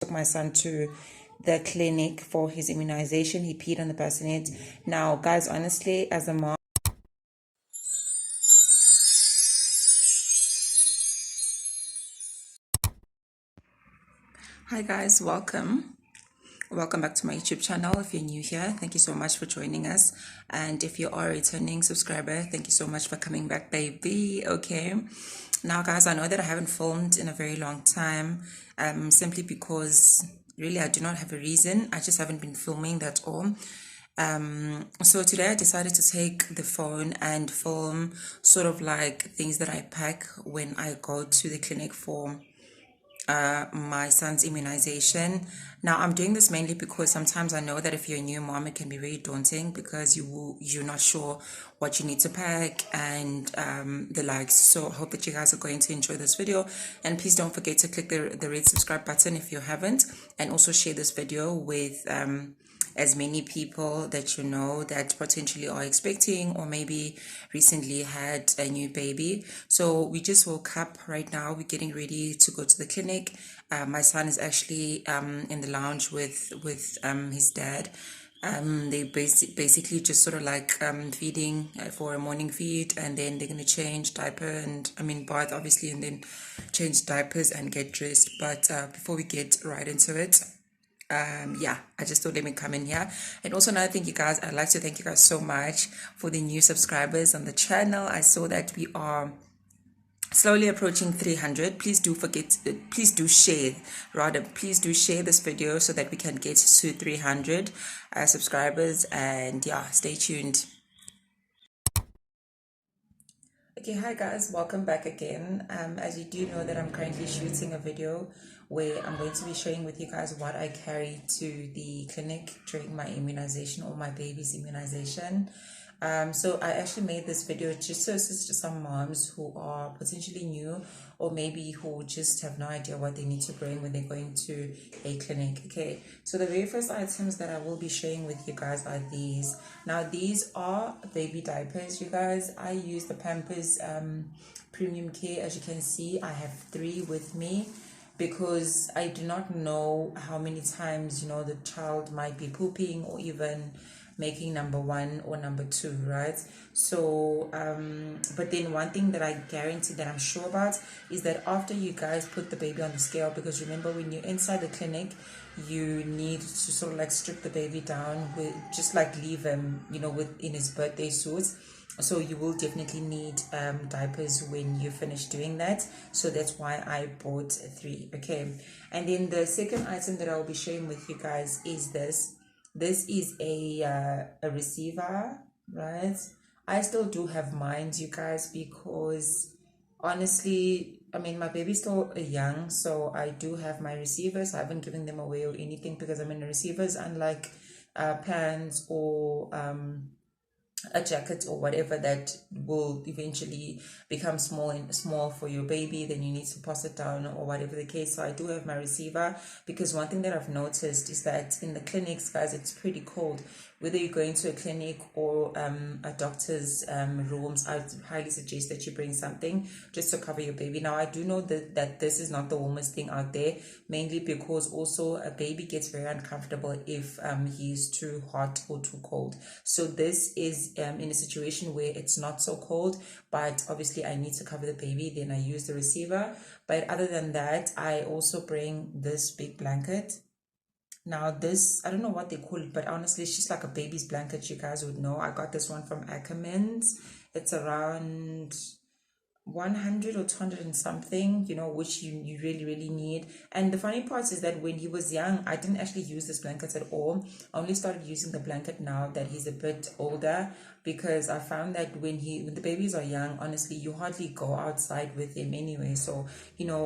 took my son to the clinic for his immunization. He peed on the bassinet. Now, guys, honestly, as a mom, hi guys, welcome back to my YouTube channel. If you're new here, thank you so much for joining us, and if you are a returning subscriber, thank you so much for coming back, baby. Okay, now guys, I know that I haven't filmed in a very long time, simply because really I do not have a reason. I just haven't been filming, that's all. So today I decided to take the phone and film sort of like things that I pack when I go to the clinic for my son's immunization. Now I'm doing this mainly because sometimes I know that if you're a new mom, it can be very daunting because you're not sure what you need to pack and the likes. So I hope that you guys are going to enjoy this video, and please don't forget to click the red subscribe button if you haven't, and also share this video with as many people that you know that potentially are expecting or maybe recently had a new baby. So we just woke up right now. We're getting ready to go to the clinic. My son is actually in the lounge with his dad. They basically just sort of like feeding for a morning feed, and then they're going to change diaper and bath obviously, and then change diapers and get dressed. But before we get right into it, yeah, I just thought let me come in here. And also another thing, you guys, I'd like to thank you guys so much for the new subscribers on the channel. I saw that we are slowly approaching 300. Please do share this video so that we can get to 300 subscribers, and yeah, stay tuned. Okay, hi guys, welcome back again. As you do know that I'm currently shooting a video where I'm going to be sharing with you guys what I carry to the clinic during my immunization or my baby's immunization. So I actually made this video just to assist some moms who are potentially new, or maybe who just have no idea what they need to bring when they're going to a clinic. Okay, so the very first items that I will be sharing with you guys are these. Now these are baby diapers, you guys. I use the Pampers Premium Care. As you can see, I have 3 with me, because I do not know how many times the child might be pooping or even making number 1 or number 2, right? So but then one thing that I guarantee, that I'm sure about, is that after you guys put the baby on the scale, because remember, when you're inside the clinic, you need to sort of like strip the baby down, with just like leave him within his birthday suits. So you will definitely need diapers when you finish doing that. So that's why I bought 3. Okay, and then the second item that I'll be sharing with you guys is this. This is a receiver, right? I still do have mine, you guys, because honestly, my baby's still young, so I do have my receivers. I haven't given them away or anything, because receivers, unlike pants or a jacket or whatever that will eventually become small for your baby, then you need to pass it down or whatever the case. So I do have my receiver, because one thing that I've noticed is that in the clinics, guys, it's pretty cold. Whether you're going to a clinic or a doctor's rooms, I highly suggest that you bring something just to cover your baby. Now I do know that this is not the warmest thing out there, mainly because also a baby gets very uncomfortable if he's too hot or too cold. So this is in a situation where it's not so cold, but obviously I need to cover the baby, then I use the receiver. But other than that, I also bring this big blanket. Now this, I don't know what they call it, but honestly it's just like a baby's blanket. You guys would know. I got this one from Ackermans. It's around 100 or 200 and something, which you really need. And the funny part is that when he was young, I didn't actually use this blanket at all. I only started using the blanket now that he's a bit older, because I found that when the babies are young, honestly, you hardly go outside with them anyway. So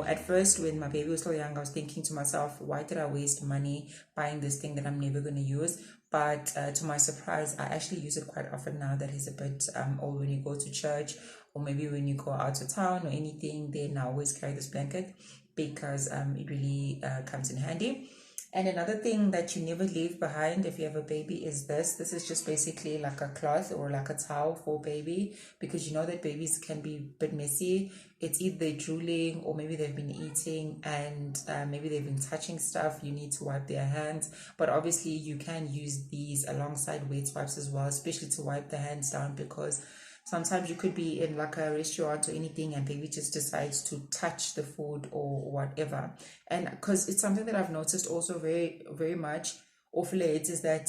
at first, when my baby was still young, I was thinking to myself, why did I waste money buying this thing that I'm never going to use? But to my surprise, I actually use it quite often now that he's a bit old. When you go to church, or maybe when you go out of town or anything, then I always carry this blanket, because it really comes in handy. And another thing that you never leave behind if you have a baby is this. This is just basically like a cloth or like a towel for baby, because you know that babies can be a bit messy. It's either they're drooling or maybe they've been eating, and maybe they've been touching stuff. You need to wipe their hands. But obviously you can use these alongside wet wipes as well, especially to wipe the hands down, because sometimes you could be in like a restaurant or anything and baby just decides to touch the food or whatever. And because it's something that I've noticed also very, very much of late, is that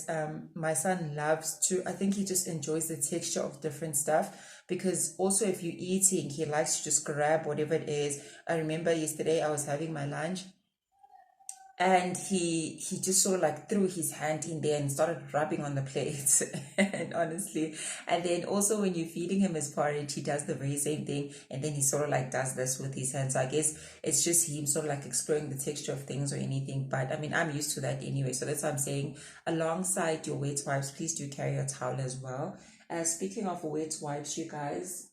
my son loves to, I think he just enjoys the texture of different stuff, because also if you're eating, he likes to just grab whatever it is. I remember yesterday I was having my lunch, and he just sort of like threw his hand in there and started rubbing on the plate. And honestly, and then also when you're feeding him his porridge, he does the very same thing, and then he sort of like does this with his hands. So I guess it's just him sort of like exploring the texture of things or anything. But I mean, I'm used to that anyway, so that's what I'm saying. Alongside your wet wipes, please do carry a towel as well. Speaking of wet wipes, you guys,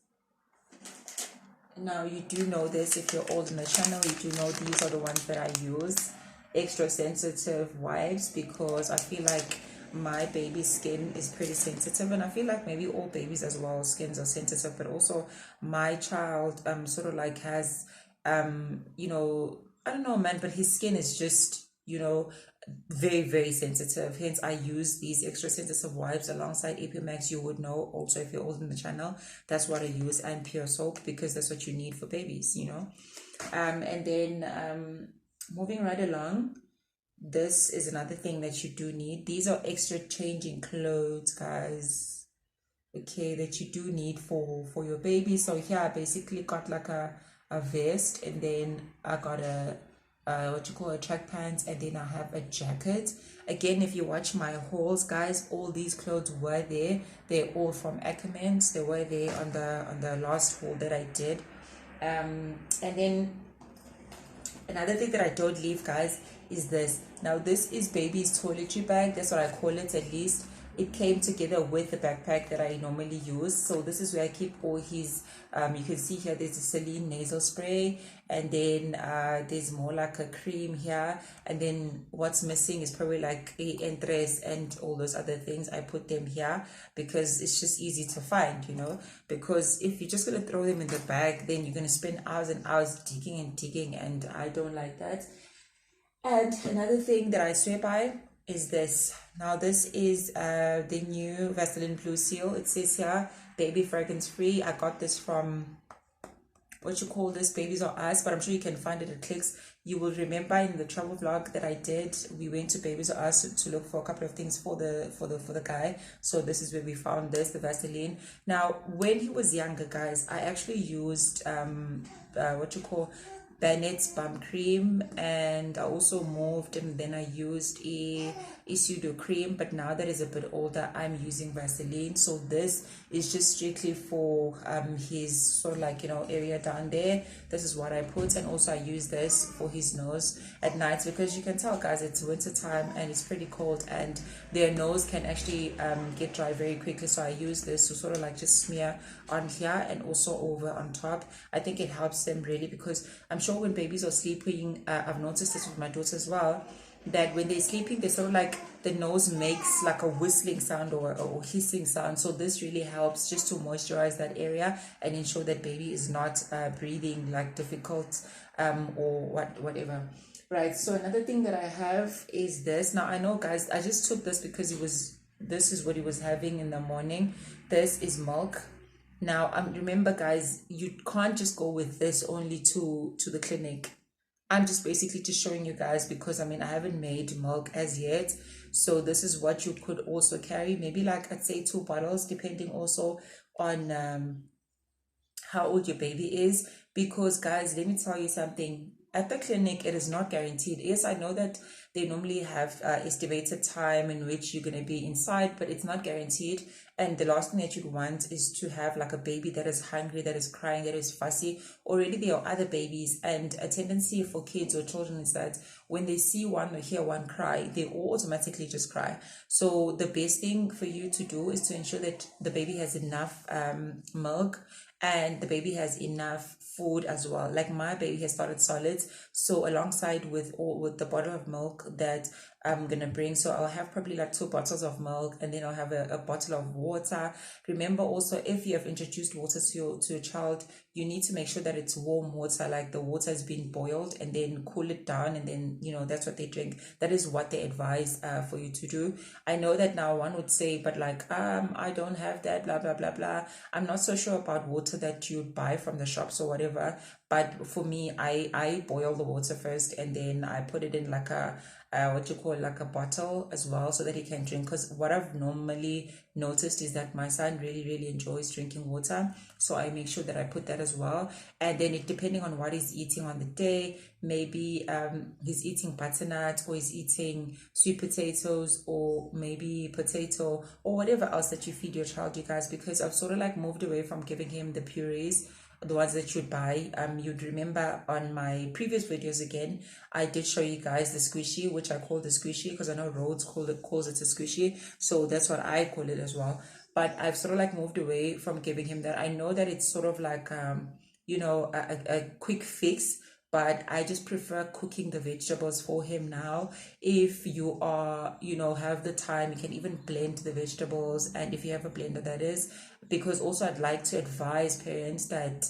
now you do know this, if you're old in the channel, you do know these are the ones that I use, extra sensitive wipes, because I feel like my baby's skin is pretty sensitive, and I feel like maybe all babies as well skins are sensitive, but also my child sort of like has you know, I don't know man, but his skin is just, you know, very, very sensitive. Hence I use these extra sensitive wipes alongside Max. You would know also if you're old in the channel, that's what I use, and pure soap, because that's what you need for babies, you know. And then moving right along, this is another thing that you do need. These are extra changing clothes, guys, okay, that you do need for your baby. So here I basically got like a vest, and then I got a what you call a track pants, and then I have a jacket. Again, if you watch my hauls, guys, all these clothes were there. They're all from Ackermans. They were there on the last haul that I did. And then another thing that I don't leave, guys, is this. Now this is baby's toiletry bag, that's what I call it. At least it came together with the backpack that I normally use. So this is where I keep all his you can see here there's a saline nasal spray, and then there's more like a cream here, and then what's missing is probably like a entres and all those other things. I put them here because it's just easy to find, you know, because if you're just going to throw them in the bag, then you're going to spend hours and hours digging and digging, and I don't like that. And another thing that I swear by is this. Now this is the new Vaseline Blue Seal. It says here baby fragrance free. I got this from, what you call this, Babies R Us, but I'm sure you can find it at Clicks. You will remember in the travel vlog that I did, we went to Babies R Us to look for a couple of things for the guy. So this is where we found this, the Vaseline. Now when he was younger, guys, I actually used what you call Bennett's Bum Cream, and I also moved, and then I used a pseudo cream. But now that he's a bit older, I'm using Vaseline. So this is just strictly for his sort of like, you know, area down there. This is what I put, and also I use this for his nose at night, because you can tell, guys, it's winter time and it's pretty cold, and their nose can actually get dry very quickly. So I use this to sort of like just smear on here and also over on top. I think it helps them really, because I'm sure when babies are sleeping, I've noticed this with my daughter as well, that when they're sleeping, they sort of like, the nose makes like a whistling sound or hissing sound. So this really helps just to moisturize that area and ensure that baby is not breathing like difficult or whatever. Right, so another thing that I have is this. Now I know, guys, I just took this because this is what he was having in the morning. This is milk. Now remember, guys, you can't just go with this only to the clinic. I'm just basically just showing you guys, because I mean, I haven't made milk as yet. So this is what you could also carry, maybe like I'd say 2 bottles, depending also on how old your baby is. Because guys, let me tell you something, at the clinic it is not guaranteed. Yes, I know that they normally have estimated time in which you're going to be inside, but it's not guaranteed. And the last thing that you'd want is to have like a baby that is hungry, that is crying, that is fussy. Already there are other babies, and a tendency for kids or children is that when they see one or hear one cry, they all automatically just cry. So the best thing for you to do is to ensure that the baby has enough milk, and the baby has enough food as well. Like my baby has started solids, so alongside with the bottle of milk that I'm gonna bring, so I'll have probably like 2 bottles of milk, and then I'll have a bottle of water. Remember also, if you have introduced water to your child, you need to make sure that it's warm water, like the water has been boiled, and then cool it down, and then that's what they drink. That is what they advise for you to do. I know that now one would say, but like I don't have that, blah blah blah blah. I'm not so sure about water that you buy from the shops or whatever, but for me, I boil the water first, and then I put it in like a what you call like a bottle as well, so that he can drink. Because what I've normally noticed is that my son really enjoys drinking water, so I make sure that I put that as well. And then depending on what he's eating on the day, maybe he's eating butternut, or he's eating sweet potatoes, or maybe potato, or whatever else that you feed your child, you guys, because I've sort of like moved away from giving him the purees, the ones that you'd buy. You'd remember on my previous videos, again, I did show you guys the squishy, which I call the squishy because I know Rhodes calls it a squishy, so that's what I call it as well. But I've sort of like moved away from giving him that. I know that it's sort of like a quick fix, but I just prefer cooking the vegetables for him now. If you are, have the time, you can even blend the vegetables, and if you have a blender, that is. Because also I'd like to advise parents that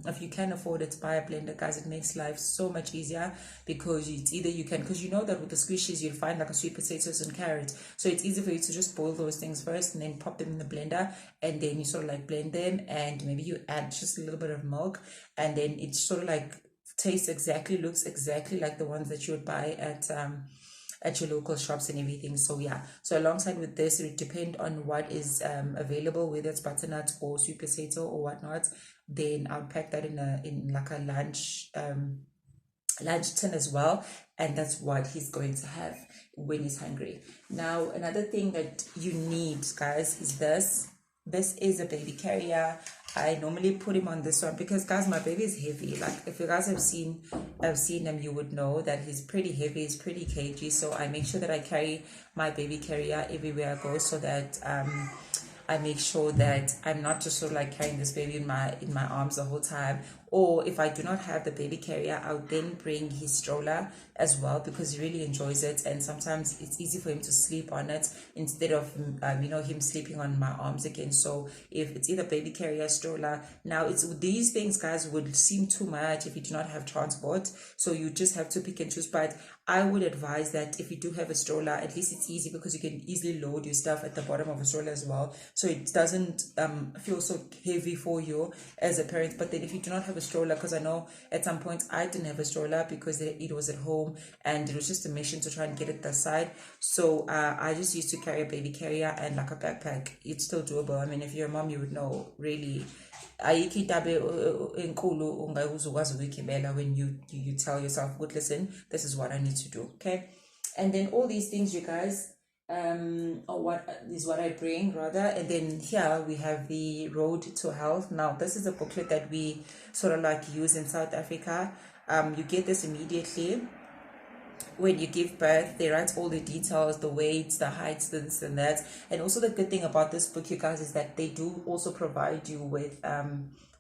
if you can afford it, buy a blender, guys. It makes life so much easier, because it's either you can, because you know that with the squishies you'll find like a sweet potatoes and carrots, so it's easy for you to just boil those things first and then pop them in the blender, and then you sort of like blend them, and maybe you add just a little bit of milk, and then it sort of like tastes exactly, looks exactly like the ones that you would buy at your local shops and everything. So yeah, so alongside with this, it would depend on what is available, whether it's butternut or sweet potato or whatnot. Then I'll pack that in like a lunch tin as well, and that's what he's going to have when he's hungry. Now another thing that you need, guys, is this is a baby carrier. I normally put him on this one because, guys, my baby is heavy. Like, if you guys have seen him, you would know that he's pretty heavy, he's pretty kg. So I make sure that I carry my baby carrier everywhere I go, so that I make sure that I'm not just sort of like carrying this baby in my arms the whole time. Or if I do not have the baby carrier, I'll then bring his stroller as well, because he really enjoys it, and sometimes it's easy for him to sleep on it instead of him sleeping on my arms again. So if it's either baby carrier, stroller, now it's these things, guys, would seem too much if you do not have transport, so you just have to pick and choose. But I would advise that if you do have a stroller, at least it's easy, because you can easily load your stuff at the bottom of a stroller as well, so it doesn't feel so heavy for you as a parent. But then if you do not have a stroller, because I know at some point I didn't have a stroller because it was at home and it was just a mission to try and get it that side, so I just used to carry a baby carrier and like a backpack. It's still doable. I mean, if you're a mom, you would know, really. Ayikho into enkulu ongazukwazi ukuyigibela when you tell yourself, good, listen, this is what I need to do, okay? And then all these things, you guys, or what is what I bring rather. And then here we have the Road to Health. Now this is a booklet that we sort of like use in South Africa. You get this immediately when you give birth. They write all the details, the weights, the heights, this and that. And also the good thing about this book, you guys, is that they do also provide you with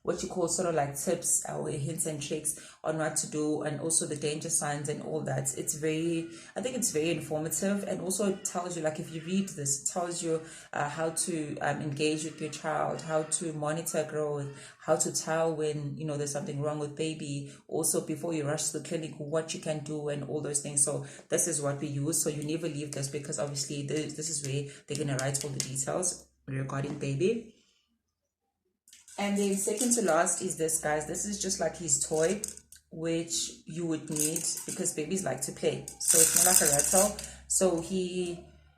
what you call sort of like tips or hints and tricks on what to do, and also the danger signs and all that. I think it's very informative, and also it tells you, like, if you read this, it tells you how to engage with your child, how to monitor growth, how to tell when there's something wrong with baby, also before you rush to the clinic, what you can do and all those things. So this is what we use, so you never leave this, because obviously this is where they're going to write all the details regarding baby. And then second to last is this, guys. This is just like his toy, which you would need because babies like to play. So it's more like a rattle. So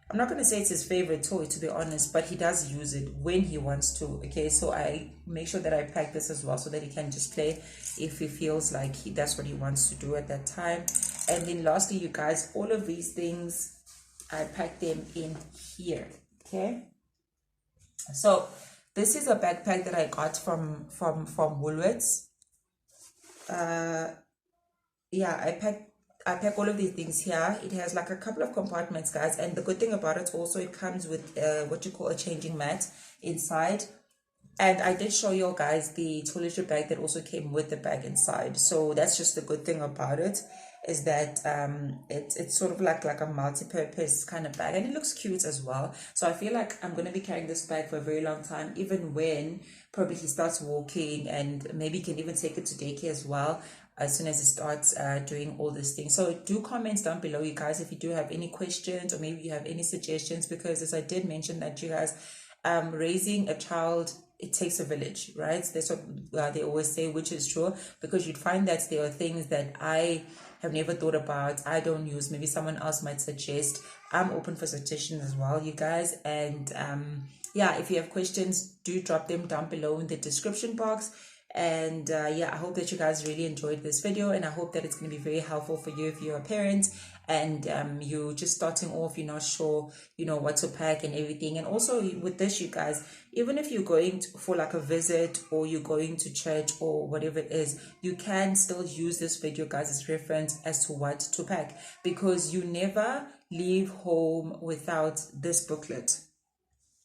I'm not going to say it's his favorite toy, to be honest, but he does use it when he wants to. Okay, so I make sure that I pack this as well, so that he can just play if he feels like that's what he wants to do at that time. And then lastly, you guys, all of these things, I pack them in here. Okay, so this is a backpack that I got from Woolworths. Yeah, I pack all of these things here. It has like a couple of compartments, guys, and the good thing about it also, it comes with what you call a changing mat inside. And I did show you guys the toiletry bag that also came with the bag inside. So that's just the good thing about it, is that it's sort of like a multi-purpose kind of bag, and it looks cute as well. So I feel like I'm going to be carrying this bag for a very long time, even when probably he starts walking, and maybe can even take it to daycare as well as soon as he starts doing all these things. So do comments down below, you guys, if you do have any questions or maybe you have any suggestions, because as I did mention that, you guys, raising a child, it takes a village, right? That's what they always say, which is true, because you'd find that there are things that I have never thought about, I don't use, maybe someone else might suggest. I'm open for suggestions as well, you guys. And yeah, if you have questions, do drop them down below in the description box. And yeah, I hope that you guys really enjoyed this video, and I hope that it's going to be very helpful for you if you're a parent and you're just starting off, you're not sure, you know, what to pack and everything. And also with this, you guys, even if you're going for like a visit, or you're going to church or whatever it is, you can still use this video, guys, as reference as to what to pack, because you never leave home without this booklet,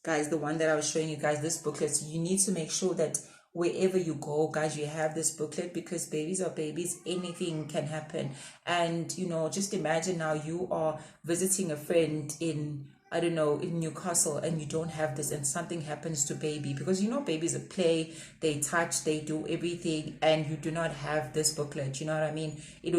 guys. The one that I was showing you guys, this booklet. So you need to make sure that wherever you go, guys, you have this booklet, because babies are babies, anything can happen. And you know, just imagine now you are visiting a friend in, I don't know, in Newcastle, and you don't have this, and something happens to baby, because you know babies play, they touch, they do everything, and you do not have this booklet, you know what I mean? It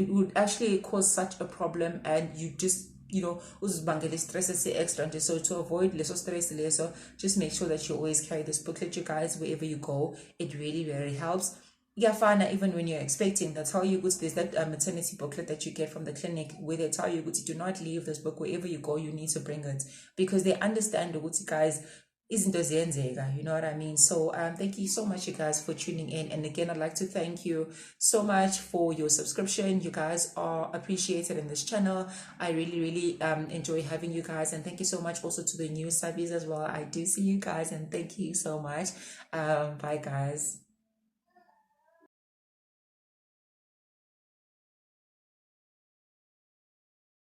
would actually cause such a problem, and you just, you know, uzibangele stress extra nje. So to avoid leso stress leso, just make sure that you always carry this booklet, you guys, wherever you go. It really very helps. Yeah, fine. Even when you're expecting, that's how you go. There's that maternity booklet that you get from the clinic, where they tell you, do not leave this book wherever you go. You need to bring it, because they understand, guys, izinto ziyenzeka, you know what I mean? So thank you so much, you guys, for tuning in. And again, I'd like to thank you so much for your subscription. You guys are appreciated in this channel. I really enjoy having you guys, and thank you so much also to the new subbies as well. I do see you guys, and thank you so much. Bye, guys.